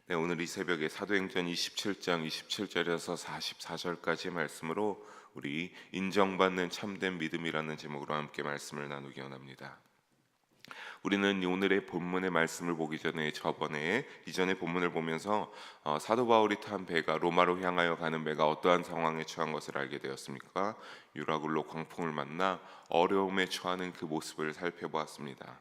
네, 오늘 이 새벽에 사도행전 27장 27절에서 44절까지 말씀으로 우리 인정받는 참된 믿음이라는 제목으로 함께 말씀을 나누기 원합니다. 우리는 오늘의 본문의 말씀을 보기 전에 이전의 본문을 보면서 사도 바울이 탄 배가 로마로 향하여 가는 배가 어떠한 상황에 처한 것을 알게 되었습니까? 유라굴로 광풍을 만나 어려움에 처하는 그 모습을 살펴보았습니다.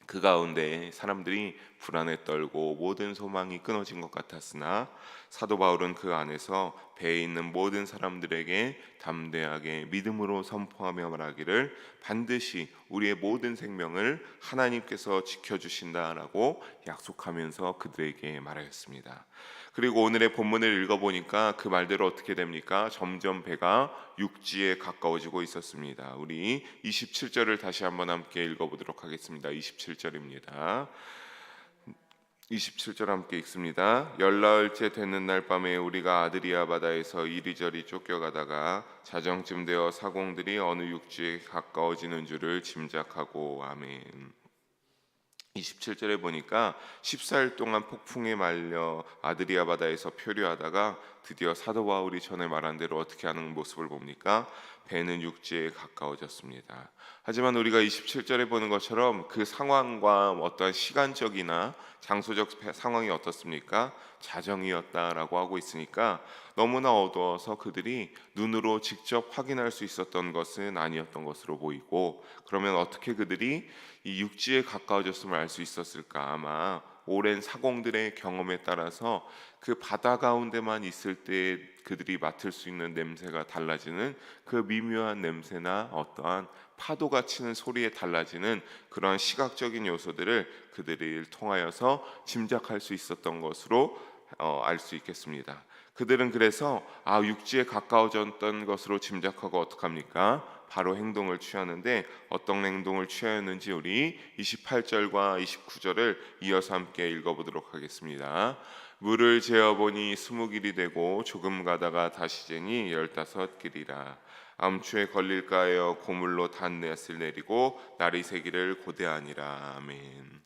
그 가운데 사람들이 불안에 떨고 모든 소망이 끊어진 것 같았으나 사도 바울은 그 안에서 배에 있는 모든 사람들에게 담대하게 믿음으로 선포하며 말하기를 반드시 우리의 모든 생명을 하나님께서 지켜주신다라고 약속하면서 그들에게 말하였습니다. 그리고 오늘의 본문을 읽어보니까 그 말대로 어떻게 됩니까? 점점 배가 육지에 가까워지고 있었습니다. 우리 27절을 다시 한번 함께 읽어보도록 하겠습니다. 27절입니다. 27절 함께 읽습니다. 열나흘째 되는 날 밤에 우리가 아드리아 바다에서 이리저리 쫓겨가다가 자정쯤 되어 사공들이 어느 육지에 가까워지는 줄을 짐작하고 아멘. 27절에 보니까 14일 동안 폭풍에 말려 아드리아 바다에서 표류하다가 드디어 사도 바울이 전에 말한 대로 어떻게 하는 모습을 봅니까? 배는 육지에 가까워졌습니다. 하지만 우리가 27절에 보는 것처럼 그 상황과 어떠한 시간적이나 장소적 상황이 어떻습니까? 자정이었다라고 하고 있으니까 너무나 어두워서 그들이 눈으로 직접 확인할 수 있었던 것은 아니었던 것으로 보이고, 그러면 어떻게 그들이 이 육지에 가까워졌음을 알 수 있었을까? 아마 오랜 사공들의 경험에 따라서 그 바다 가운데만 있을 때 그들이 맡을 수 있는 냄새가 달라지는 그 미묘한 냄새나 어떠한 파도가 치는 소리에 달라지는 그러한 시각적인 요소들을 그들을 통하여서 짐작할 수 있었던 것으로 알 수 있겠습니다. 그들은 그래서 육지에 가까워졌던 것으로 짐작하고 어떡합니까? 바로 행동을 취하는데 어떤 행동을 취하였는지 우리 28절과 29절을 이어서 함께 읽어보도록 하겠습니다. 물을 재어보니 20길이 되고 조금 가다가 다시 재니 15길이라. 암초에 걸릴까 하여 고물로 단넷을 내리고 날이 새기를 고대하니라. 아멘.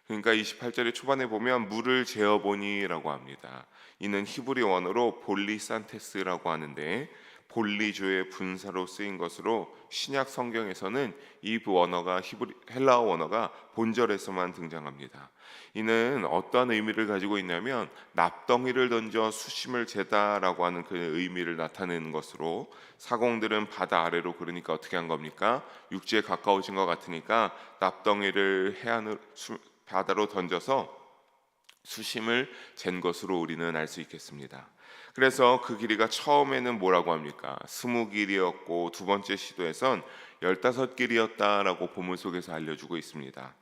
그러니까 28절의 초반에 보면 물을 재어보니라고 합니다. 이는 히브리 원어로 볼리산테스라고 하는데 볼리조의 분사로 쓰인 것으로 신약 성경에서는 이 원어가 헬라어 원어가 본절에서만 등장합니다. 이는 어떠한 의미를 가지고 있냐면 납덩이를 던져 수심을 재다라고 하는 그 의미를 나타내는 것으로, 사공들은 바다 아래로, 그러니까 어떻게 한 겁니까? 육지에 가까워진 것 같으니까 납덩이를 바다로 던져서 수심을 잰 것으로 우리는 알 수 있겠습니다. 그래서 그 길이가 처음에는 뭐라고 합니까? 20길이었고 두 번째 시도에선 15길이었다라고 본문 속에서 알려주고 있습니다.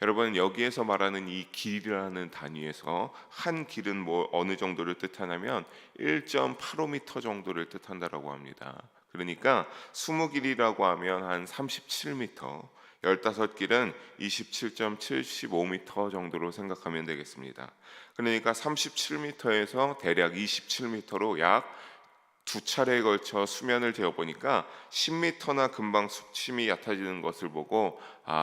여러분, 여기에서 말하는 이 길이라는 단위에서 한 길은 어느 정도를 뜻하냐면 1.85m 정도를 뜻한다라고 합니다. 그러니까 20길이라고 하면 한 37m, 15길은 27.75m 정도로 생각하면 되겠습니다. 그러니까 37m에서 대략 27m로 약 두 차례에 걸쳐 수면을 재어보니까 10m나 금방 수심이 얕아지는 것을 보고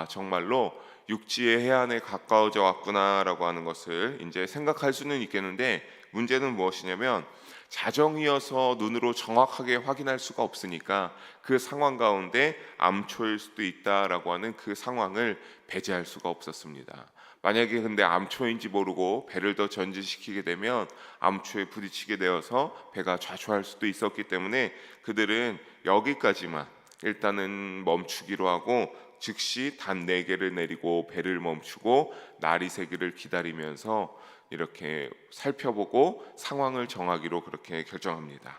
정말로 육지의 해안에 가까워져 왔구나라고 하는 것을 이제 생각할 수는 있겠는데, 문제는 무엇이냐면 자정이어서 눈으로 정확하게 확인할 수가 없으니까 그 상황 가운데 암초일 수도 있다라고 하는 그 상황을 배제할 수가 없었습니다. 만약에 근데 암초인지 모르고 배를 더 전진시키게 되면 암초에 부딪히게 되어서 배가 좌초할 수도 있었기 때문에 그들은 여기까지만 일단은 멈추기로 하고 즉시 단 4개를 내리고 배를 멈추고 날이 새기를 기다리면서 이렇게 살펴보고 상황을 정하기로 그렇게 결정합니다.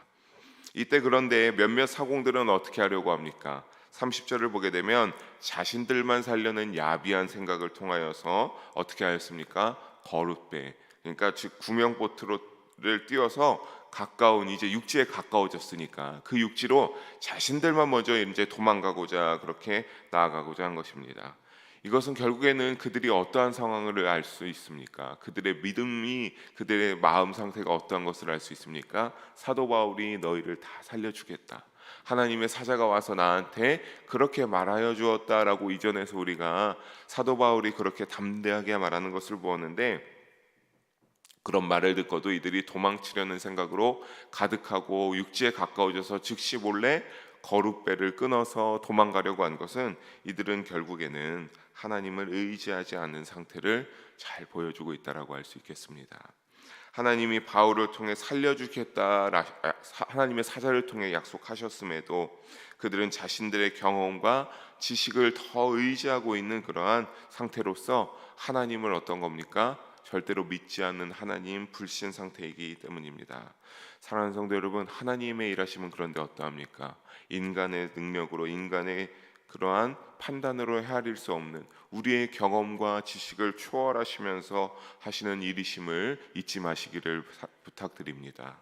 이때 그런데 몇몇 사공들은 어떻게 하려고 합니까? 30절을 보게 되면 자신들만 살려는 야비한 생각을 통하여서 어떻게 하였습니까? 거룻배, 그러니까 즉 구명보트를 띄워서 가까운 이제 육지에 가까워졌으니까 그 육지로 자신들만 먼저 이제 도망가고자 그렇게 나아가고자 한 것입니다. 이것은 결국에는 그들이 어떠한 상황을 알 수 있습니까? 그들의 믿음이, 그들의 마음 상태가 어떠한 것을 알 수 있습니까? 사도 바울이 너희를 다 살려주겠다, 하나님의 사자가 와서 나한테 그렇게 말하여 주었다라고 이전에서 우리가 사도 바울이 그렇게 담대하게 말하는 것을 보았는데, 그런 말을 듣고도 이들이 도망치려는 생각으로 가득하고 육지에 가까워져서 즉시 몰래 거룻배를 끊어서 도망가려고 한 것은 이들은 결국에는 하나님을 의지하지 않는 상태를 잘 보여주고 있다라고 할 수 있겠습니다. 하나님이 바울을 통해 살려주겠다, 하나님의 사자를 통해 약속하셨음에도 그들은 자신들의 경험과 지식을 더 의지하고 있는 그러한 상태로서 하나님을 어떤 겁니까? 절대로 믿지 않는 하나님 불신 상태이기 때문입니다. 사랑하는 성도 여러분, 하나님의 일하심은 그런데 어떠합니까? 인간의 능력으로, 인간의 그러한 판단으로 헤아릴 수 없는 우리의 경험과 지식을 초월하시면서 하시는 일이심을 잊지 마시기를 부탁드립니다.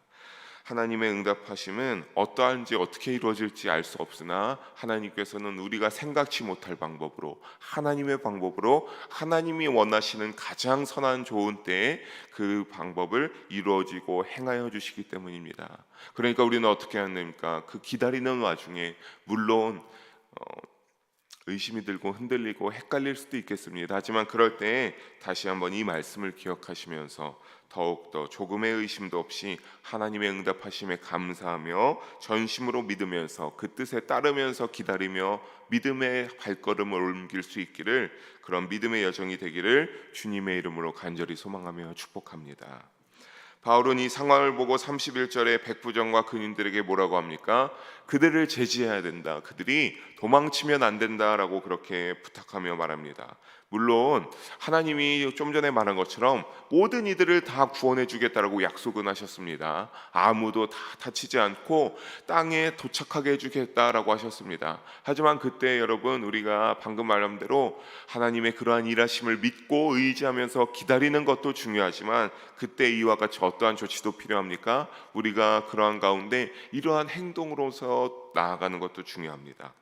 하나님의 응답하심은 어떠한지 어떻게 이루어질지 알 수 없으나 하나님께서는 우리가 생각지 못할 방법으로, 하나님의 방법으로, 하나님이 원하시는 가장 선한 좋은 때에 그 방법을 이루어지고 행하여 주시기 때문입니다. 그러니까 우리는 어떻게 해야 됩니까? 그 기다리는 와중에 물론 의심이 들고 흔들리고 헷갈릴 수도 있겠습니다. 하지만 그럴 때 다시 한번 이 말씀을 기억하시면서 더욱더 조금의 의심도 없이 하나님의 응답하심에 감사하며 전심으로 믿으면서 그 뜻에 따르면서 기다리며 믿음의 발걸음을 옮길 수 있기를, 그런 믿음의 여정이 되기를 주님의 이름으로 간절히 소망하며 축복합니다. 바울은 이 상황을 보고 31절에 백부장과 근인들에게 뭐라고 합니까? 그들을 제지해야 된다, 그들이 도망치면 안 된다라고 그렇게 부탁하며 말합니다. 물론 하나님이 좀 전에 말한 것처럼 모든 이들을 다 구원해 주겠다라고 약속은 하셨습니다. 아무도 다 다치지 않고 땅에 도착하게 해주겠다라고 하셨습니다. 하지만 그때 여러분, 우리가 방금 말한 대로 하나님의 그러한 일하심을 믿고 의지하면서 기다리는 것도 중요하지만 그때 이와 같이 어떠한 조치도 필요합니까? 우리가 그러한 가운데 이러한 행동으로서 나아가는 것도 중요합니다.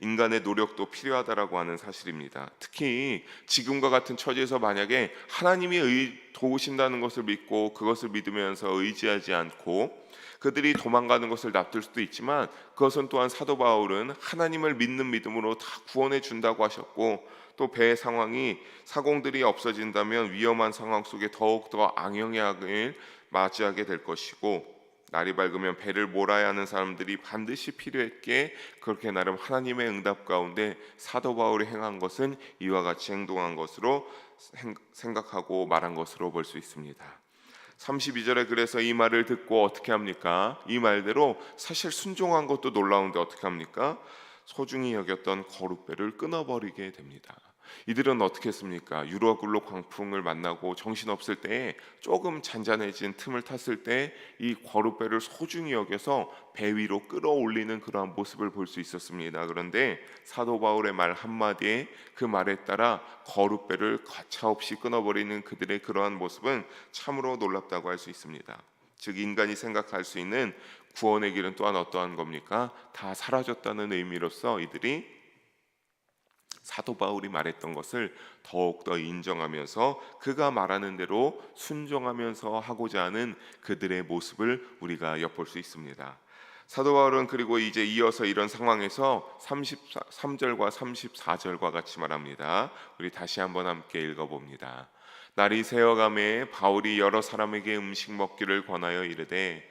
인간의 노력도 필요하다라고 하는 사실입니다. 특히 지금과 같은 처지에서 만약에 하나님이 도우신다는 것을 믿고 그것을 믿으면서 의지하지 않고 그들이 도망가는 것을 납둘 수도 있지만, 그것은 또한 사도 바울은 하나님을 믿는 믿음으로 다 구원해 준다고 하셨고, 또 배의 상황이 사공들이 없어진다면 위험한 상황 속에 더욱더 악영향을 맞이하게 될 것이고, 날이 밝으면 배를 몰아야 하는 사람들이 반드시 필요했기에 그렇게 나름 하나님의 응답 가운데 사도 바울이 행한 것은 이와 같이 행동한 것으로 생각하고 말한 것으로 볼 수 있습니다. 32절에 그래서 이 말을 듣고 어떻게 합니까? 이 말대로 사실 순종한 것도 놀라운데 어떻게 합니까? 소중히 여겼던 거룻배를 끊어버리게 됩니다. 이들은 어떻게 했습니까? 유라굴로 광풍을 만나고 정신없을 때에 조금 잔잔해진 틈을 탔을 때 이 거룻배를 소중히 여겨서 배 위로 끌어올리는 그러한 모습을 볼 수 있었습니다. 그런데 사도 바울의 말 한마디에, 그 말에 따라 거룻배를 가차없이 끊어버리는 그들의 그러한 모습은 참으로 놀랍다고 할 수 있습니다. 즉, 인간이 생각할 수 있는 구원의 길은 또한 어떠한 겁니까? 다 사라졌다는 의미로서 이들이 사도 바울이 말했던 것을 더욱더 인정하면서 그가 말하는 대로 순종하면서 하고자 하는 그들의 모습을 우리가 엿볼 수 있습니다. 사도 바울은 그리고 이제 이어서 이런 상황에서 33절과 34절과 같이 말합니다. 우리 다시 한번 함께 읽어봅니다. 날이 새어가매 바울이 여러 사람에게 음식 먹기를 권하여 이르되,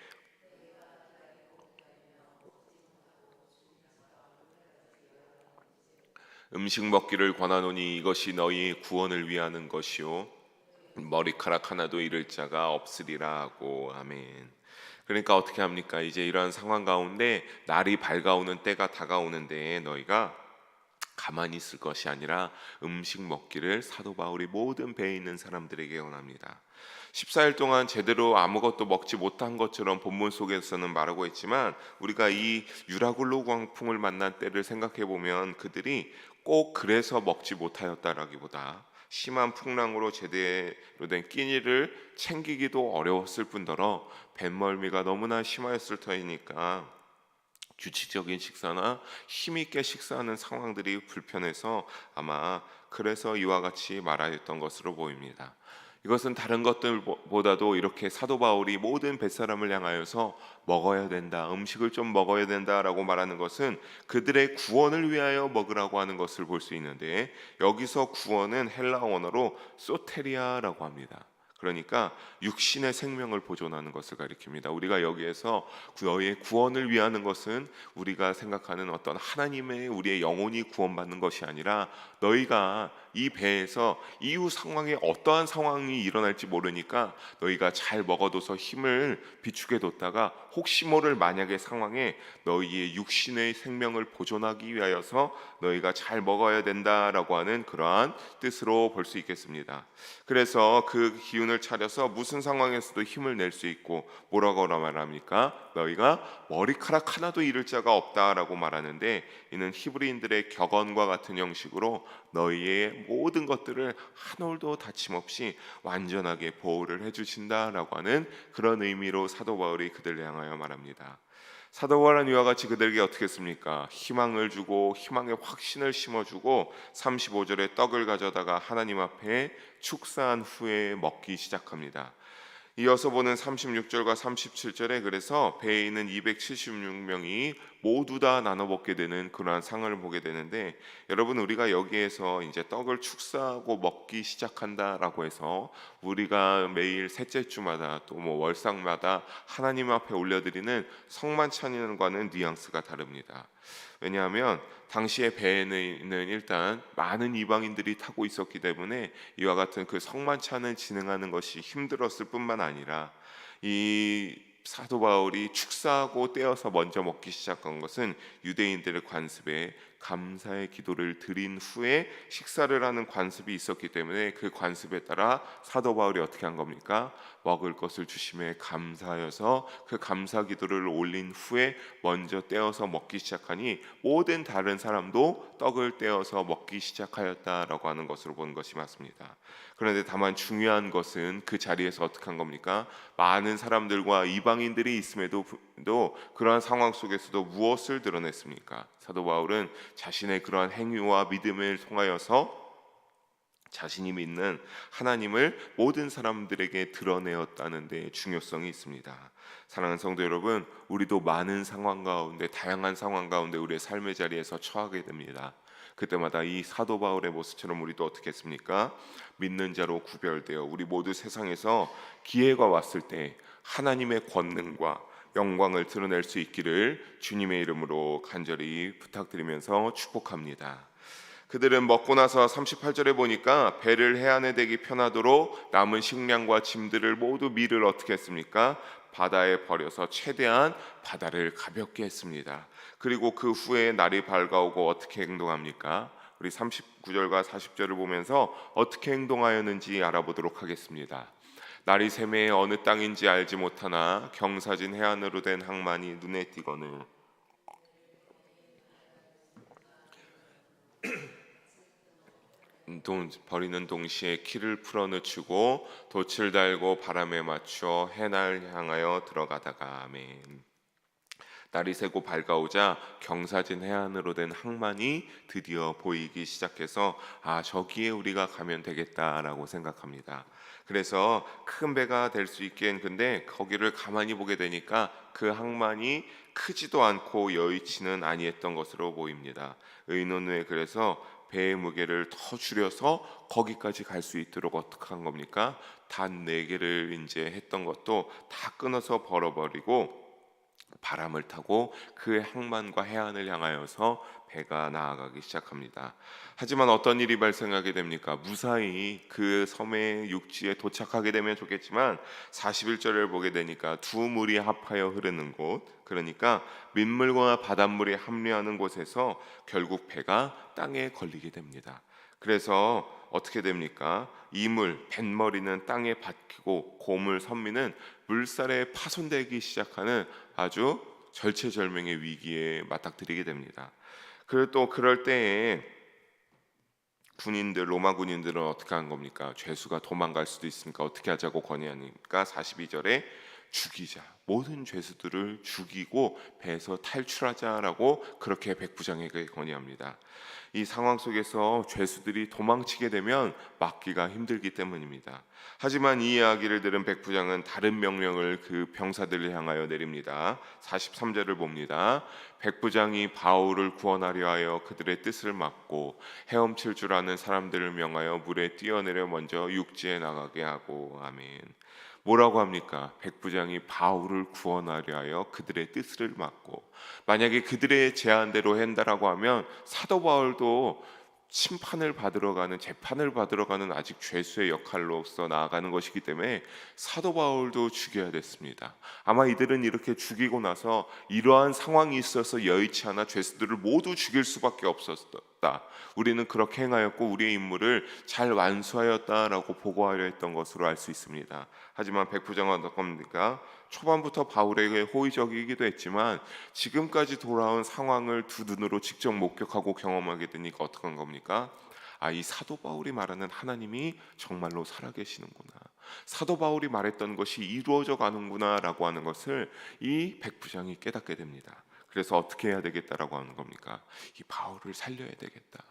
음식 먹기를 권하노니 이것이 너희 구원을 위하는 것이요 머리카락 하나도 잃을 자가 없으리라 하고. 아멘. 그러니까 어떻게 합니까? 이제 이러한 상황 가운데 날이 밝아오는 때가 다가오는데 너희가 가만히 있을 것이 아니라 음식 먹기를 사도 바울이 모든 배에 있는 사람들에게 권합니다. 14일 동안 제대로 아무것도 먹지 못한 것처럼 본문 속에서는 말하고 있지만, 우리가 이 유라굴로 광풍을 만난 때를 생각해 보면 그들이 꼭 그래서 먹지 못하였다라기보다 심한 풍랑으로 제대로 된 끼니를 챙기기도 어려웠을 뿐더러 뱃멀미가 너무나 심하였을 터이니까 규칙적인 식사나 힘있게 식사하는 상황들이 불편해서 아마 그래서 이와 같이 말하였던 것으로 보입니다. 이것은 다른 것들보다도 이렇게 사도 바울이 모든 뱃사람을 향하여서 먹어야 된다, 음식을 좀 먹어야 된다라고 말하는 것은 그들의 구원을 위하여 먹으라고 하는 것을 볼 수 있는데, 여기서 구원은 헬라 원어로 소테리아라고 합니다. 그러니까 육신의 생명을 보존하는 것을 가리킵니다. 우리가 여기에서 너의 구원을 위하는 것은 우리가 생각하는 어떤 하나님의 우리의 영혼이 구원받는 것이 아니라 너희가 이 배에서 이후 상황에 어떠한 상황이 일어날지 모르니까 너희가 잘 먹어둬서 힘을 비축해 뒀다가 혹시 모를 만약의 상황에 너희의 육신의 생명을 보존하기 위하여서 너희가 잘 먹어야 된다라고 하는 그러한 뜻으로 볼 수 있겠습니다. 그래서 그 기운을 차려서 무슨 상황에서도 힘을 낼 수 있고 뭐라고 말합니까? 너희가 머리카락 하나도 잃을 자가 없다라고 말하는데, 이는 히브리인들의 격언과 같은 형식으로 너희의 모든 것들을 한 올도 다침 없이 완전하게 보호를 해주신다라고 하는 그런 의미로 사도 바울이 그들을 향하여 말합니다. 사도 바울은 이와 같이 그들에게 어떻게 했습니까? 희망을 주고 희망의 확신을 심어주고 35절에 떡을 가져다가 하나님 앞에 축사한 후에 먹기 시작합니다. 이어서 보는 36절과 37절에 그래서 배에 있는 276명이 모두 다 나눠 먹게 되는 그러한 상을 보게 되는데, 여러분 우리가 여기에서 이제 떡을 축사하고 먹기 시작한다라고 해서 우리가 매일 셋째 주마다 또 뭐 월상마다 하나님 앞에 올려드리는 성만찬과는 뉘앙스가 다릅니다. 왜냐하면 당시의 배에는 일단 많은 이방인들이 타고 있었기 때문에 이와 같은 그 성만찬을 진행하는 것이 힘들었을 뿐만 아니라, 이 사도 바울이 축사하고 떼어서 먼저 먹기 시작한 것은 유대인들의 관습에 감사의 기도를 드린 후에 식사를 하는 관습이 있었기 때문에 그 관습에 따라 사도 바울이 어떻게 한 겁니까? 먹을 것을 주심에 감사하여서 그 감사 기도를 올린 후에 먼저 떼어서 먹기 시작하니 모든 다른 사람도 떡을 떼어서 먹기 시작하였다라고 하는 것으로 보는 것이 맞습니다. 그런데 다만 중요한 것은 그 자리에서 어떻게 한 겁니까? 많은 사람들과 이방인들이 있음에도 그러한 상황 속에서도 무엇을 드러냈습니까? 사도 바울은 자신의 그러한 행위와 믿음을 통하여서 자신이 믿는 하나님을 모든 사람들에게 드러내었다는 데 중요성이 있습니다. 사랑하는 성도 여러분, 우리도 많은 상황 가운데, 다양한 상황 가운데 우리의 삶의 자리에서 처하게 됩니다. 그때마다 이 사도 바울의 모습처럼 우리도 어떻게 했습니까? 믿는 자로 구별되어 우리 모두 세상에서 기회가 왔을 때 하나님의 권능과 영광을 드러낼 수 있기를 주님의 이름으로 간절히 부탁드리면서 축복합니다. 그들은 먹고 나서 38절에 보니까 배를 해안에 대기 편하도록 남은 식량과 짐들을 모두 밀을 어떻게 했습니까? 바다에 버려서 최대한 바다를 가볍게 했습니다. 그리고 그 후에 날이 밝아오고 어떻게 행동합니까? 우리 39절과 40절을 보면서 어떻게 행동하였는지 알아보도록 하겠습니다. 날이 새매에 어느 땅인지 알지 못하나 경사진 해안으로 된 항만이 눈에 띄거늘 버리는 동시에 키를 풀어놓치고 돛을 달고 바람에 맞춰 해날 향하여 들어가다가 아멘. 날이 새고 밝아오자 경사진 해안으로 된 항만이 드디어 보이기 시작해서 저기에 우리가 가면 되겠다라고 생각합니다. 그래서 큰 배가 될 수 있긴, 근데 거기를 가만히 보게 되니까 그 항만이 크지도 않고 여의치는 아니했던 것으로 보입니다. 의논후에 그래서 배의 무게를 더 줄여서 거기까지 갈 수 있도록 어떻게 한 겁니까? 단 4개를 이제 했던 것도 다 끊어서 벌어버리고 바람을 타고 그 항만과 해안을 향하여서 배가 나아가기 시작합니다. 하지만 어떤 일이 발생하게 됩니까? 무사히 그 섬의 육지에 도착하게 되면 좋겠지만 41절을 보게 되니까 두 물이 합하여 흐르는 곳, 그러니까 민물과 바닷물이 합류하는 곳에서 결국 배가 땅에 걸리게 됩니다. 그래서 어떻게 됩니까? 이물, 뱃머리는 땅에 박히고 고물, 선미는 물살에 파손되기 시작하는 아주 절체절명의 위기에 맞닥뜨리게 됩니다. 그리고 또 그럴 때에 로마 군인들은 어떻게 한 겁니까? 죄수가 도망갈 수도 있으니까 어떻게 하자고 건의하니까 42절에 죽이자. 모든 죄수들을 죽이고 배에서 탈출하자라고 그렇게 백부장에게 건의합니다. 이 상황 속에서 죄수들이 도망치게 되면 막기가 힘들기 때문입니다. 하지만 이 이야기를 들은 백부장은 다른 명령을 그 병사들을 향하여 내립니다. 43절을 봅니다. 백부장이 바울을 구원하려 하여 그들의 뜻을 막고 헤엄칠 줄 아는 사람들을 명하여 물에 뛰어내려 먼저 육지에 나가게 하고. 아멘. 뭐라고 합니까? 백부장이 바울을 구원하려 하여 그들의 뜻을 막고, 만약에 그들의 제안대로 한다라고 하면 사도 바울도 심판을 받으러 가는, 재판을 받으러 가는 아직 죄수의 역할로서 나아가는 것이기 때문에 사도 바울도 죽여야 됐습니다. 아마 이들은 이렇게 죽이고 나서 이러한 상황이 있어서 여의치 않아 죄수들을 모두 죽일 수밖에 없었다. 우리는 그렇게 행하였고 우리의 임무를 잘 완수하였다라고 보고하려 했던 것으로 알 수 있습니다. 하지만 백부장은 어떻습니까? 초반부터 바울에게 호의적이기도 했지만 지금까지 돌아온 상황을 두 눈으로 직접 목격하고 경험하게 되니까 어떡한 겁니까? 이 사도 바울이 말하는 하나님이 정말로 살아계시는구나, 사도 바울이 말했던 것이 이루어져 가는구나 라고 하는 것을 이 백부장이 깨닫게 됩니다. 그래서 어떻게 해야 되겠다라고 하는 겁니까? 이 바울을 살려야 되겠다,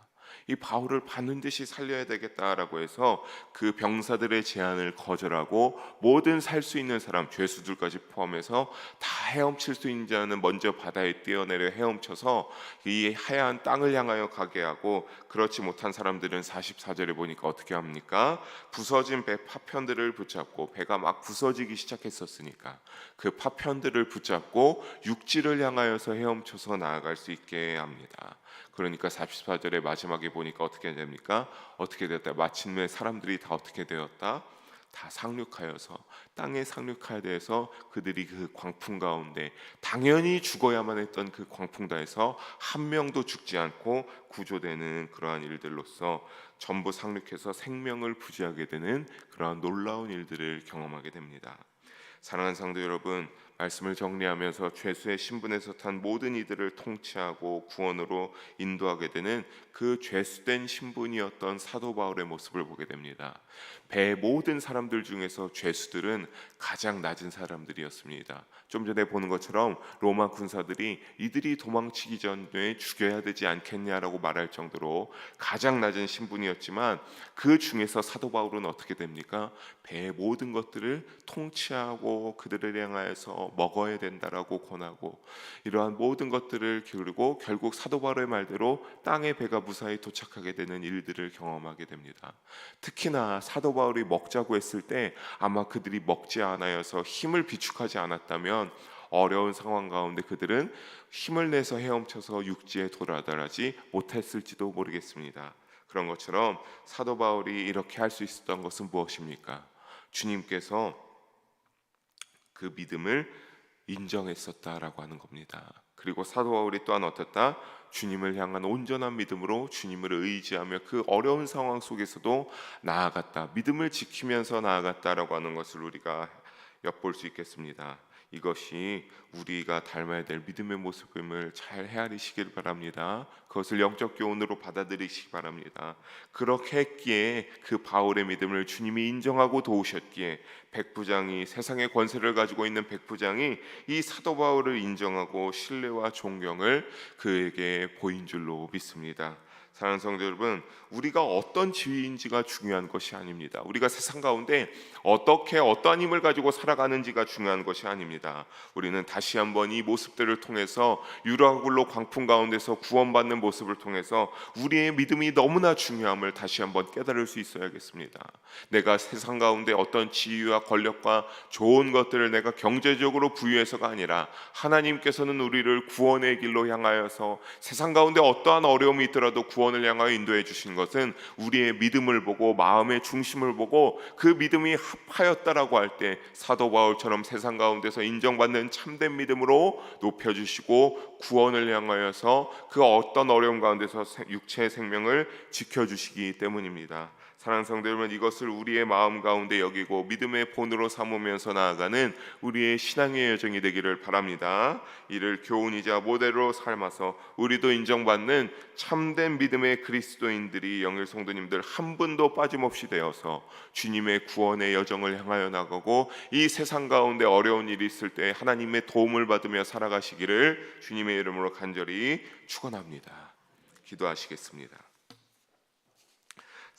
이 바울을 반드시 살려야 되겠다라고 해서 그 병사들의 제안을 거절하고 모든 살 수 있는 사람, 죄수들까지 포함해서 다 헤엄칠 수 있는 자는 먼저 바다에 뛰어내려 헤엄쳐서 이 하얀 땅을 향하여 가게 하고, 그렇지 못한 사람들은 44절에 보니까 어떻게 합니까? 부서진 배 파편들을 붙잡고, 배가 막 부서지기 시작했었으니까 그 파편들을 붙잡고 육지를 향하여서 헤엄쳐서 나아갈 수 있게 합니다. 그러니까 44절의 마지막에 보니까 어떻게 됩니까? 어떻게 되었다? 마침내 사람들이 다 어떻게 되었다? 다 상륙하여서 땅에 상륙하여 돼서 그들이 그 광풍 가운데 당연히 죽어야만 했던 그 광풍다에서 한 명도 죽지 않고 구조되는 그러한 일들로서 전부 상륙해서 생명을 부지하게 되는 그러한 놀라운 일들을 경험하게 됩니다. 사랑하는 성도 여러분, 말씀을 정리하면서 죄수의 신분에서 탄 모든 이들을 통치하고 구원으로 인도하게 되는 그 죄수된 신분이었던 사도 바울의 모습을 보게 됩니다. 배의 모든 사람들 중에서 죄수들은 가장 낮은 사람들이었습니다. 좀 전에 보는 것처럼 로마 군사들이 이들이 도망치기 전에 죽여야 되지 않겠냐라고 말할 정도로 가장 낮은 신분이었지만 그 중에서 사도 바울은 어떻게 됩니까? 배의 모든 것들을 통치하고 그들을 향하여서 먹어야 된다라고 권하고, 이러한 모든 것들을 기울이고 결국 사도 바울의 말대로 땅에 배가 무사히 도착하게 되는 일들을 경험하게 됩니다. 특히나 사도 바울이 먹자고 했을 때 아마 그들이 먹지 않아서 힘을 비축하지 않았다면 어려운 상황 가운데 그들은 힘을 내서 헤엄쳐서 육지에 도달하지 못했을지도 모르겠습니다. 그런 것처럼 사도 바울이 이렇게 할 수 있었던 것은 무엇입니까? 주님께서 그 믿음을 인정했었다라고 하는 겁니다. 그리고 사도 바울이 또한 어떻다? 주님을 향한 온전한 믿음으로 주님을 의지하며 그 어려운 상황 속에서도 나아갔다, 믿음을 지키면서 나아갔다라고 하는 것을 우리가 엿볼 수 있겠습니다. 이것이 우리가 닮아야 될 믿음의 모습임을 잘 헤아리시길 바랍니다. 그것을 영적 교훈으로 받아들이시기 바랍니다. 그렇게 했기에 그 바울의 믿음을 주님이 인정하고 도우셨기에 백부장이, 세상의 권세를 가지고 있는 백부장이 이 사도 바울을 인정하고 신뢰와 존경을 그에게 보인 줄로 믿습니다. 사랑하는 성도 여러분, 우리가 어떤 지위인지가 중요한 것이 아닙니다. 우리가 세상 가운데 어떻게 어떠한 힘을 가지고 살아가는지가 중요한 것이 아닙니다. 우리는 다시 한번 이 모습들을 통해서 유라굴로 광풍 가운데서 구원받는 모습을 통해서 우리의 믿음이 너무나 중요함을 다시 한번 깨달을 수 있어야겠습니다. 내가 세상 가운데 어떤 지위와 권력과 좋은 것들을 내가 경제적으로 부유해서가 아니라 하나님께서는 우리를 구원의 길로 향하여서 세상 가운데 어떠한 어려움이 있더라도 구원을 향하여 인도해 주신 것은 우리의 믿음을 보고 마음의 중심을 보고 그 믿음이 합하였다라고 할 때 사도 바울처럼 세상 가운데서 인정받는 참된 믿음으로 높여주시고 구원을 향하여서 그 어떤 어려움 가운데서 육체의 생명을 지켜주시기 때문입니다. 사랑하는 성도 여러분, 이것을 우리의 마음 가운데 여기고 믿음의 본으로 삼으면서 나아가는 우리의 신앙의 여정이 되기를 바랍니다. 이를 교훈이자 모델로 삶아서 우리도 인정받는 참된 믿음의 그리스도인들이 영일 성도님들 한 분도 빠짐없이 되어서 주님의 구원의 여정을 향하여 나가고 이 세상 가운데 어려운 일이 있을 때 하나님의 도움을 받으며 살아가시기를 주님의 이름으로 간절히 축원합니다. 기도하시겠습니다.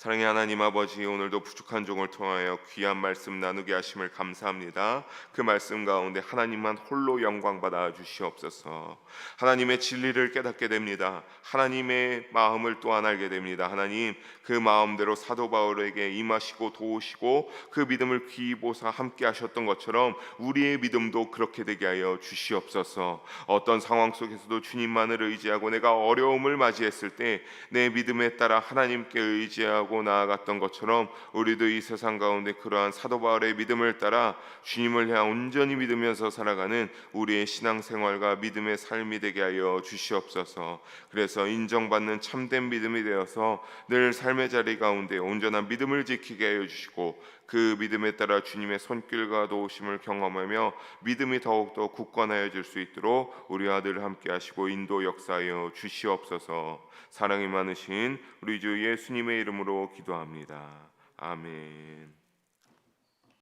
사랑의 하나님 아버지, 오늘도 부족한 종을 통하여 귀한 말씀 나누게 하심을 감사합니다. 그 말씀 가운데 하나님만 홀로 영광 받아 주시옵소서. 하나님의 진리를 깨닫게 됩니다. 하나님의 마음을 또한 알게 됩니다. 하나님, 그 마음대로 사도 바울에게 임하시고 도우시고 그 믿음을 귀히 보사 함께 하셨던 것처럼 우리의 믿음도 그렇게 되게 하여 주시옵소서. 어떤 상황 속에서도 주님만을 의지하고 내가 어려움을 맞이했을 때 내 믿음에 따라 하나님께 의지하고 나아갔던 것처럼 우리도 이 세상 가운데 그러한 사도 바울의 믿음을 따라 주님을 향해 온전히 믿으면서 살아가는 우리의 신앙생활과 믿음의 삶이 되게 하여 주시옵소서. 그래서 인정받는 참된 믿음이 되어서 늘 삶의 자리 가운데 온전한 믿음을 지키게 하여 주시고 그 믿음에 따라 주님의 손길과 도우심을 경험하며 믿음이 더욱더 굳건하여질 수 있도록 우리 아들 함께 하시고 인도 역사하여 주시옵소서. 사랑이 많으신 우리 주 예수님의 이름으로 기도합니다. 아멘.